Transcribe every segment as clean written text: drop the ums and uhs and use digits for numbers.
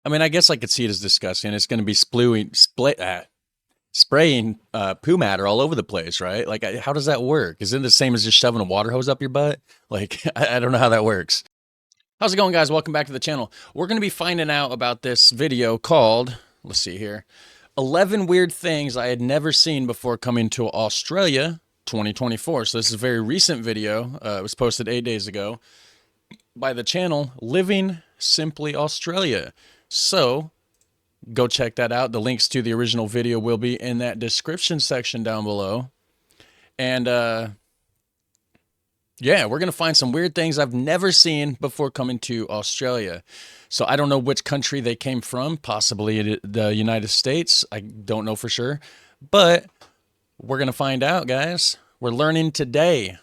I mean, I guess I could see it as disgusting. It's going to be spraying poo matter all over the place, right? Like, how does that work? Is it the same as just shoving a water hose up your butt? Like, I don't know how that works. How's it going, guys? Welcome back to the channel. We're going to be finding out about this video called, let's see here, 11 weird things I had never seen before coming to Australia 2024. So this is a very recent video. It was posted 8 days ago by the channel Living Simply Australia. So go check that out. The links to the original video will be in that description section down below. And yeah, we're going to find some weird things I've never seen before coming to Australia. So I don't know which country they came from, possibly the United States. I don't know for sure, but we're going to find out, guys. We're learning today.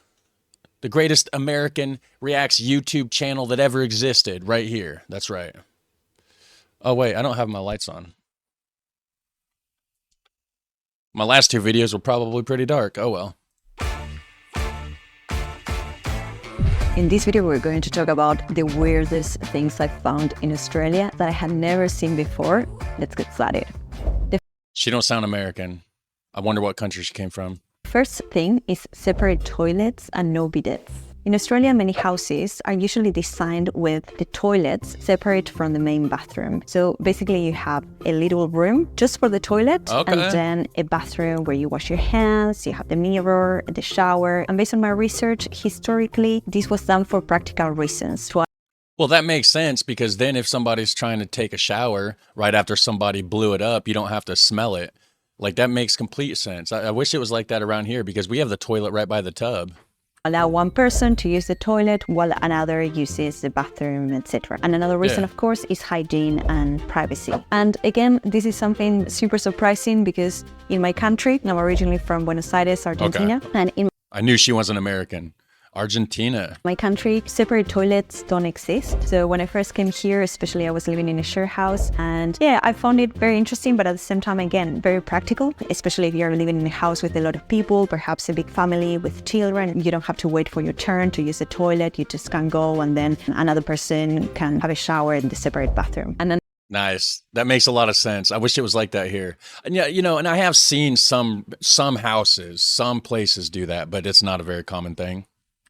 The greatest American reacts YouTube channel that ever existed right here. That's right. Oh, wait, I don't have my lights on. My last two videos were probably pretty dark. Oh, well. In this video, we're going to talk about the weirdest things I found in Australia that I had never seen before. Let's get started. She don't sound American. I wonder what country she came from. First thing is separate toilets and no bidets. In Australia, many houses are usually designed with the toilets separate from the main bathroom. So basically you have a little room just for the toilet, and then a bathroom where you wash your hands, you have the mirror, the shower. And based on my research, historically, this was done for practical reasons. Well, that makes sense, because then if somebody's trying to take a shower right after somebody blew it up, you don't have to smell it. Like, that makes complete sense. I wish it was like that around here, because we have the toilet right by the tub. Allow one person to use the toilet while another uses the bathroom, etc. And another reason, of course, is hygiene and privacy. And again, this is something super surprising because in my country, I'm originally from Buenos Aires, Argentina, and in I knew she wasn't American. Argentina. My country, separate toilets don't exist. So when I first came here, especially I was living in a share house, and yeah, I found it very interesting, but at the same time, again, very practical, especially if you're living in a house with a lot of people, perhaps a big family with children. You don't have to wait for your turn to use the toilet. You just can go, and then another person can have a shower in the separate bathroom. And then Nice. That makes a lot of sense. I wish it was like that here. And yeah, you know, and I have seen some houses, some places do that, but it's not a very common thing.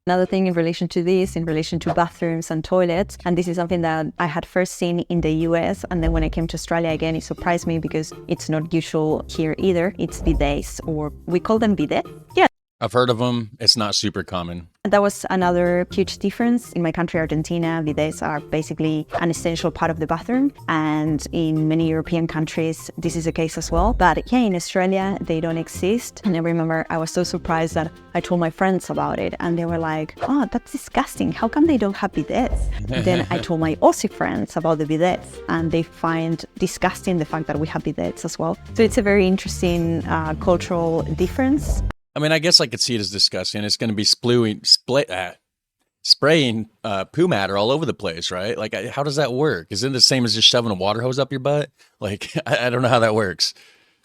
another thing in relation to this, in relation to bathrooms and toilets, and this is something that I had first seen in the US, and then when I came to Australia again, it surprised me because it's not usual here either. It's bidets, or we call them bidet. Yeah. I've heard of them. It's not super common. That was another huge difference. In my country, Argentina, bidets are basically an essential part of the bathroom. And in many European countries, this is the case as well. But yeah, in Australia, they don't exist. And I remember I was so surprised that I told my friends about it. And they were like, oh, that's disgusting. How come they don't have bidets? Then I told my Aussie friends about the bidets. And they find disgusting the fact that we have bidets as well. So it's a very interesting cultural difference. I mean, I guess I could see it as disgusting. It's going to be spraying poo matter all over the place, right? Like, how does that work? Is it the same as just shoving a water hose up your butt? Like, I don't know how that works.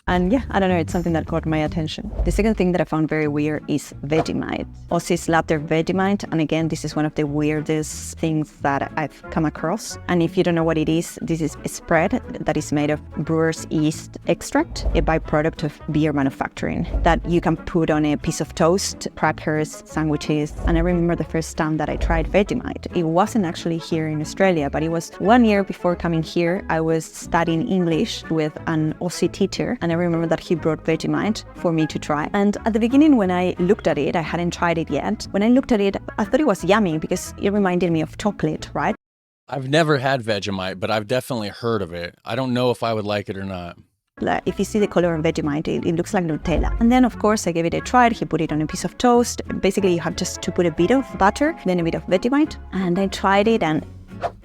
And yeah, I don't know, it's something that caught my attention. The second thing that I found very weird is Vegemite. Aussies love their Vegemite, and again, this is one of the weirdest things that I've come across. And if you don't know what it is, this is a spread that is made of brewer's yeast extract, a byproduct of beer manufacturing, that you can put on a piece of toast, crackers, sandwiches. And I remember the first time that I tried Vegemite. It wasn't actually here in Australia, but it was 1 year before coming here. I was studying English with an Aussie teacher, and I remember that he brought Vegemite for me to try. And at the beginning, when I looked at it, I hadn't tried it yet. When I looked at it, I thought it was yummy because it reminded me of chocolate, right? I've never had Vegemite, but I've definitely heard of it. I don't know if I would like it or not. If you see the color of Vegemite, it looks like Nutella. And then, of course, I gave it a try. He put it on a piece of toast. Basically, you have just to put a bit of butter, then a bit of Vegemite. And I tried it, and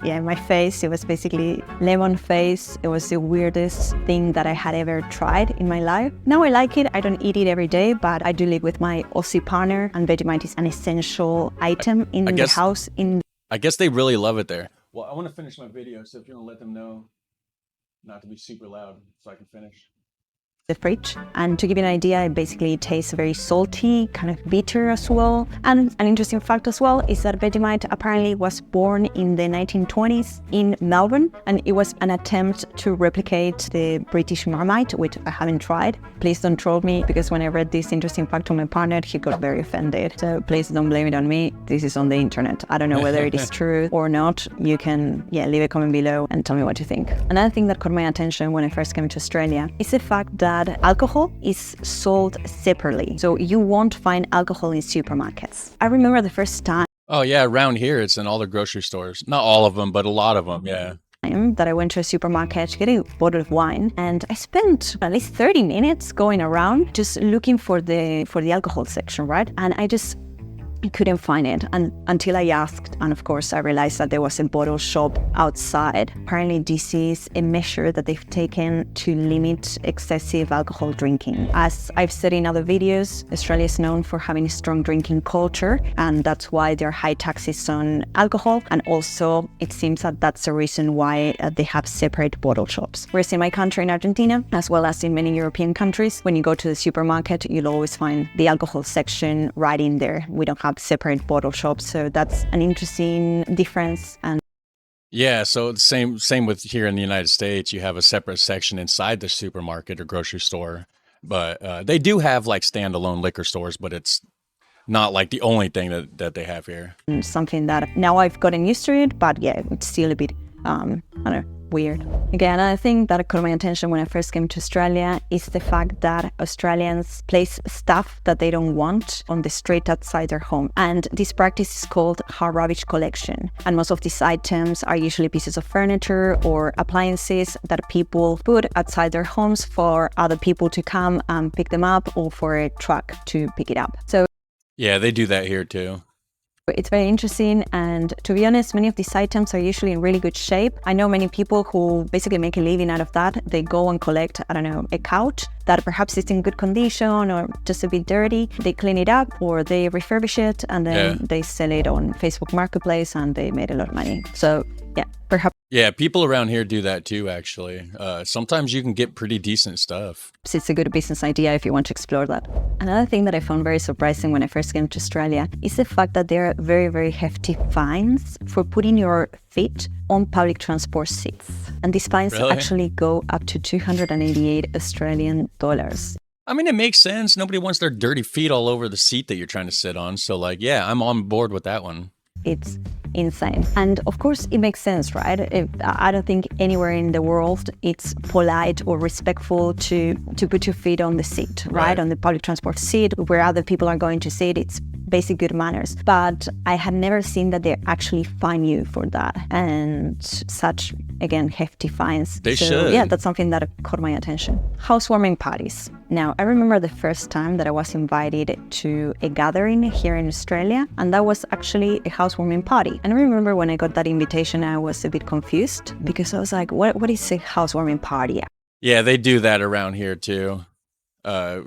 yeah, my face, it was basically lemon face. It was the weirdest thing that I had ever tried in my life. Now I like it. I don't eat it every day, but I do live with my Aussie partner, and Vegemite is an essential item in the house. I guess they really love it there. Well, I want to finish my video, so if you want to let them know not to be super loud so I can finish. the fridge. And to give you an idea, it basically tastes very salty, kind of bitter as well. And an interesting fact as well is that Vegemite apparently was born in the 1920s in Melbourne, and it was an attempt to replicate the British Marmite, which I haven't tried. Please don't troll me, because when I read this interesting fact on my partner, he got very offended. So please don't blame it on me. This is on the internet. I don't know whether it is true or not. You can, leave a comment below and tell me what you think. Another thing that caught my attention when I first came to Australia is the fact that alcohol is sold separately. So you won't find alcohol in supermarkets. I remember the first time Oh yeah, around here it's in all the grocery stores. Not all of them, but a lot of them, yeah. that I went to a supermarket to get a bottle of wine, and I spent at least 30 minutes going around just looking for the alcohol section, right? And I couldn't find it until I asked, and of course I realized that there was a bottle shop outside. Apparently this is a measure that they've taken to limit excessive alcohol drinking. As I've said in other videos, Australia is known for having a strong drinking culture, and that's why there are high taxes on alcohol, and also it seems that that's the reason why they have separate bottle shops. Whereas in my country, in Argentina, as well as in many European countries, when you go to the supermarket, you'll always find the alcohol section right in there. We don't have separate bottle shops, so that's an interesting difference. And Yeah, so the same with here in the United States. You have a separate section inside the supermarket or grocery store, but they do have like standalone liquor stores, but it's not like the only thing that they have here. something that now I've gotten used to it, but it's still a bit I don't know, weird. Again, I think that caught my attention when I first came to Australia is the fact that Australians place stuff that they don't want on the street outside their home. And this practice is called hard rubbish collection. And most of these items are usually pieces of furniture or appliances that people put outside their homes for other people to come and pick them up, or for a truck to pick it up. So Yeah, they do that here too. it's very interesting, and to be honest, many of these items are usually in really good shape. I know many people who basically make a living out of that. They go and collect, I don't know, a couch that perhaps is in good condition or just a bit dirty. They clean it up or they refurbish it, and then they sell it on Facebook Marketplace, and they made a lot of money. So perhaps people around here do that too, actually. Sometimes you can get pretty decent stuff. it's a good business idea if you want to explore that. Another thing that I found very surprising when I first came to Australia is the fact that there are very, very hefty fines for putting your feet on public transport seats. And these fines actually go up to 288 Australian dollars. I mean, it makes sense. Nobody wants their dirty feet all over the seat that you're trying to sit on. So like, yeah, I'm on board with that one. It's insane. And of course it makes sense, right? I don't think anywhere in the world it's polite or respectful to put your feet on the seat, right? On the public transport seat where other people are going to sit. It's basic good manners. But I had never seen that they actually fine you for that, and such, again, hefty fines. They should. Yeah, that's something that caught my attention. Housewarming parties. Now, I remember the first time that I was invited to a gathering here in Australia, and that was actually a housewarming party. And I remember when I got that invitation, I was a bit confused, because I was like, what is a housewarming party? Yeah, they do that around here too.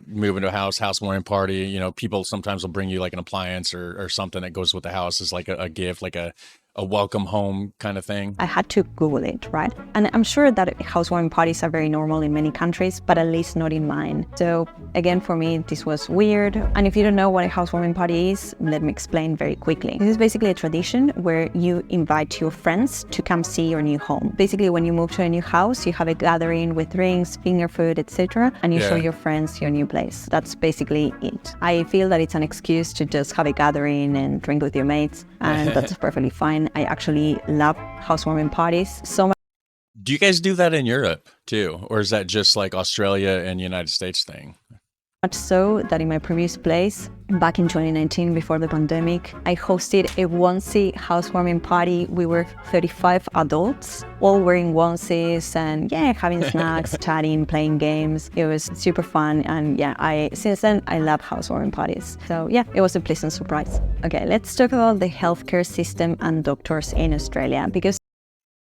Move into a housewarming party. You know, people sometimes will bring you like an appliance or something that goes with the house as like a gift, like a welcome home kind of thing. I had to Google it, right? And I'm sure that housewarming parties are very normal in many countries, but at least not in mine. So again, for me, this was weird. And if you don't know what a housewarming party is, let me explain very quickly. This is basically a tradition where you invite your friends to come see your new home. Basically, when you move to a new house, you have a gathering with drinks, finger food, etc., and you show your friends your new place. That's basically it. I feel that it's an excuse to just have a gathering and drink with your mates, and that's perfectly fine. I actually love housewarming parties so much. Do you guys do that in Europe too? Or is that just like Australia and United States thing? Much so that in my previous place, back in 2019, before the pandemic, I hosted a onesie housewarming party. We were 35 adults, all wearing onesies and having snacks, chatting, playing games. It was super fun. And since then, I love housewarming parties. So it was a pleasant surprise. Okay, let's talk about the healthcare system and doctors in Australia, because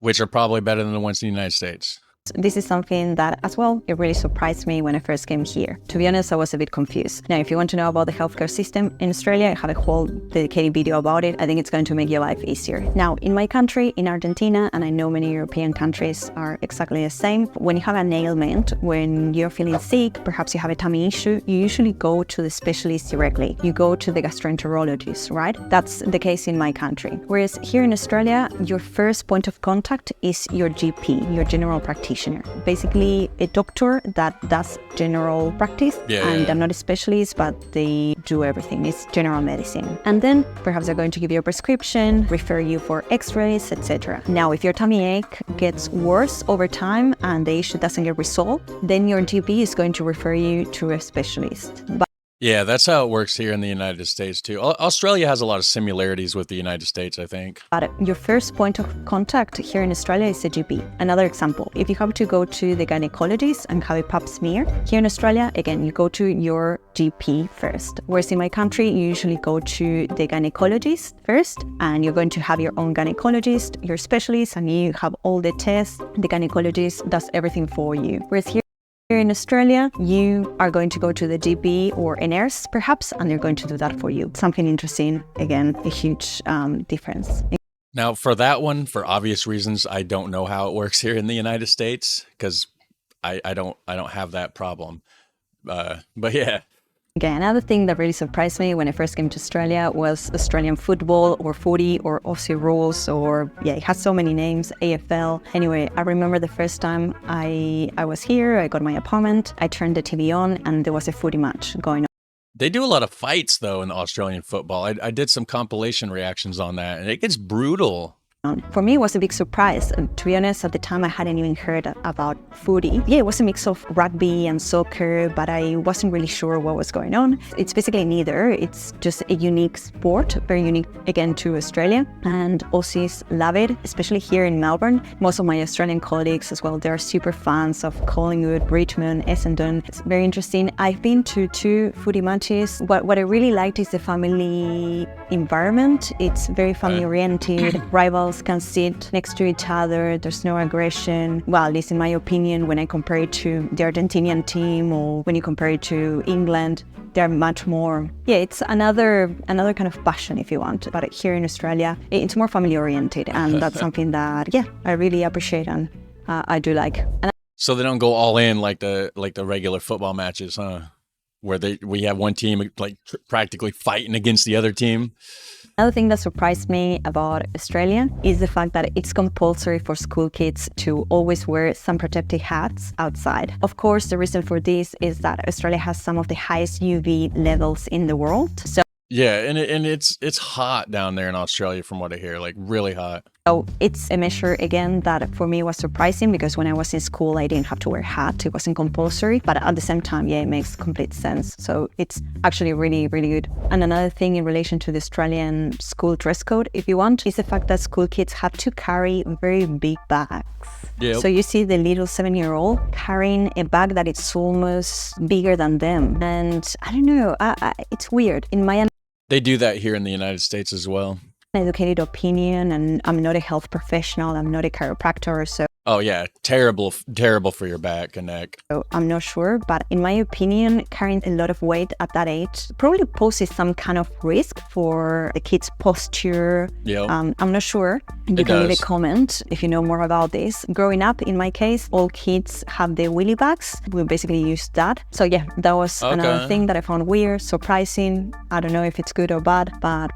which are probably better than the ones in the United States. This is something that, as well, it really surprised me when I first came here. To be honest, I was a bit confused. Now, if you want to know about the healthcare system in Australia, I have a whole dedicated video about it. I think it's going to make your life easier. Now, in my country, in Argentina, and I know many European countries are exactly the same, when you have an ailment, when you're feeling sick, perhaps you have a tummy issue, you usually go to the specialist directly. You go to the gastroenterologist, right? That's the case in my country. Whereas here in Australia, your first point of contact is your GP, your general practitioner. Basically, a doctor that does general practice, and I'm not a specialist, but they do everything. It's general medicine. And then perhaps they're going to give you a prescription, refer you for x-rays, etc. Now, if your tummy ache gets worse over time and the issue doesn't get resolved, then your GP is going to refer you to a specialist. Yeah, that's how it works here in the United States too. Australia has a lot of similarities with the United States, I think. But your first point of contact here in Australia is a GP. Another example, if you have to go to the gynecologist and have a pap smear, here in Australia, again, you go to your GP first. Whereas in my country, you usually go to the gynecologist first, and you're going to have your own gynecologist, your specialist, and you have all the tests. The gynecologist does everything for you. Whereas here in Australia, you are going to go to the GP or a nurse, perhaps, and they're going to do that for you. Something interesting, again, a huge difference. Now, for that one, for obvious reasons, I don't know how it works here in the United States because I don't have that problem. But yeah. Okay, another thing that really surprised me when I first came to Australia was Australian football or footy or Aussie rules, or it has so many names, AFL. Anyway, I remember the first time I was here, I got my apartment, I turned the TV on and there was a footy match going on. They do a lot of fights though in Australian football. I did some compilation reactions on that and it gets brutal. For me, it was a big surprise. To be honest, at the time, I hadn't even heard about footy. Yeah, it was a mix of rugby and soccer, but I wasn't really sure what was going on. It's basically neither. It's just a unique sport, very unique, again, to Australia. And Aussies love it, especially here in Melbourne. Most of my Australian colleagues as well, they're super fans of Collingwood, Richmond, Essendon. It's very interesting. I've been to 2 footy matches. What I really liked is the family environment. It's very family-oriented. Rivals can sit next to each other. There's no aggression. Well, at least in my opinion, when I compare it to the Argentinian team or when you compare it to England, they're much more, it's another kind of passion if you want. But here in Australia, it's more family oriented, and that's something that, I really appreciate and I do like. So they don't go all in like the regular football matches, huh? Where we have one team like practically fighting against the other team. Another thing that surprised me about Australia is the fact that it's compulsory for school kids to always wear sun protective hats outside. Of course, the reason for this is that Australia has some of the highest UV levels in the world. So and it's hot down there in Australia from what I hear, like really hot. So it's a measure, again, that for me was surprising because when I was in school, I didn't have to wear a hat. It wasn't compulsory, but at the same time, it makes complete sense. So it's actually really, really good. And another thing in relation to the Australian school dress code, if you want, is the fact that school kids have to carry very big bags. Yep. So you see the little 7-year-old carrying a bag that is almost bigger than them. And I don't know, it's weird. They do that here in the United States as well. Educated opinion, and I'm not a health professional, I'm not a chiropractor, so terrible for your back and neck. So I'm not sure, but in my opinion, carrying a lot of weight at that age probably poses some kind of risk for the kid's posture. I'm not sure. You can leave a comment if you know more about this. Growing up, in my case, all kids have the wheelie bags. We basically used that. So that was another thing that I found weird, surprising. I don't know if it's good or bad, but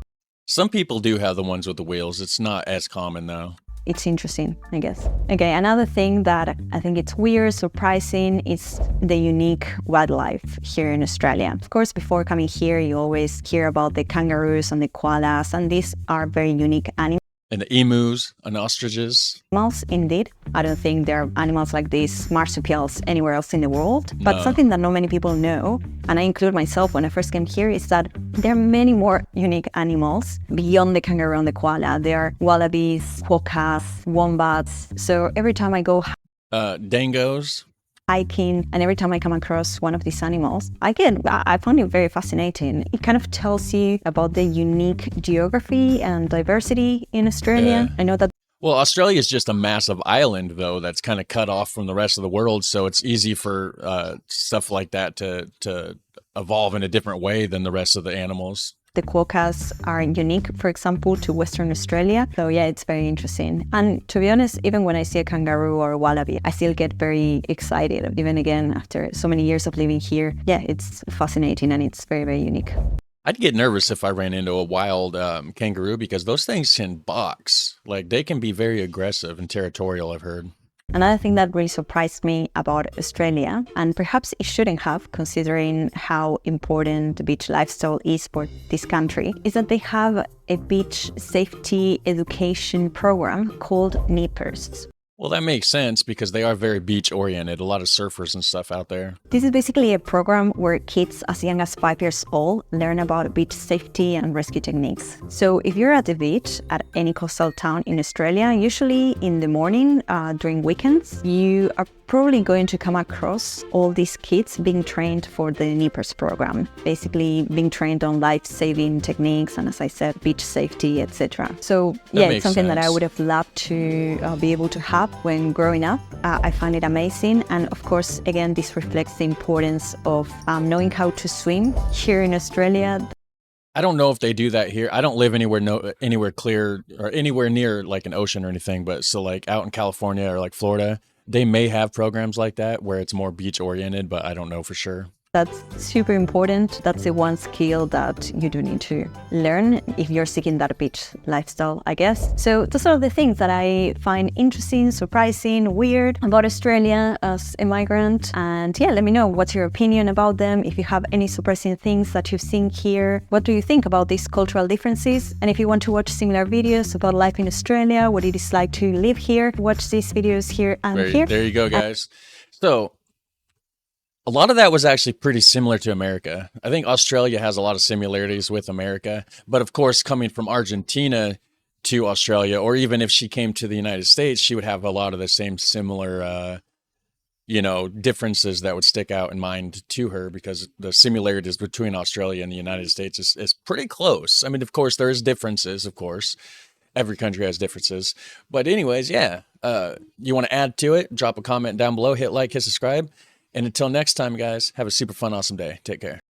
some people do have the ones with the wheels. It's not as common though. It's interesting, I guess. Okay, another thing that I think it's weird, surprising, is the unique wildlife here in Australia. Of course, before coming here, you always hear about the kangaroos and the koalas, and these are very unique animals. And the emus and ostriches. Indeed. I don't think there are animals like these marsupials anywhere else in the world. But something that not many people know, and I include myself when I first came here, is that there are many more unique animals beyond the kangaroo and the koala. There are wallabies, quokkas, wombats. So every time I go dingoes, hiking, and every time I come across one of these animals, I find it very fascinating. It kind of tells you about the unique geography and diversity in Australia. I know that. Well, Australia is just a massive island, though, that's kind of cut off from the rest of the world. So it's easy for stuff like that to evolve in a different way than the rest of the animals. The quokkas are unique, for example, to Western Australia. So yeah, it's very interesting. And to be honest, even when I see a kangaroo or a wallaby, I still get very excited. Even again, after so many years of living here, yeah, it's fascinating and it's very, very unique. I'd get nervous if I ran into a wild kangaroo because those things can box. Like they can be very aggressive and territorial, I've heard. Another thing that really surprised me about Australia, and perhaps it shouldn't have considering how important the beach lifestyle is for this country, is that they have a beach safety education program called NIPERS. Well, that makes sense because they are very beach oriented. A lot of surfers and stuff out there. This is basically a program where kids as young as 5 years old learn about beach safety and rescue techniques. So if you're at the beach at any coastal town in Australia, usually in the morning during weekends, you are probably going to come across all these kids being trained for the NIPERS program, basically being trained on life-saving techniques and, as I said, beach safety, etc. So yeah, it's something that I would have loved to be able to have when growing up. I find it amazing, and of course, again, this reflects the importance of knowing how to swim here in Australia. I don't know if they do that here. I don't live anywhere clear or anywhere near like an ocean or anything, but so like out in California or like Florida, they may have programs like that where it's more beach oriented, but I don't know for sure. That's super important. That's the one skill that you do need to learn if you're seeking that beach lifestyle, I guess. So those are the things that I find interesting, surprising, weird about Australia as a migrant. And yeah, let me know what's your opinion about them. If you have any surprising things that you've seen here, what do you think about these cultural differences? And if you want to watch similar videos about life in Australia, what it is like to live here, watch these videos here and here. There you go, guys. So a lot of that was actually pretty similar to America. I think Australia has a lot of similarities with America, but of course, coming from Argentina to Australia, or even if she came to the United States, she would have a lot of the same similar, differences that would stick out in mind to her because the similarities between Australia and the United States is pretty close. I mean, of course, there is differences, of course. Every country has differences. But anyways, yeah, you want to add to it, drop a comment down below, hit like, hit subscribe. And until next time, guys, have a super fun, awesome day. Take care.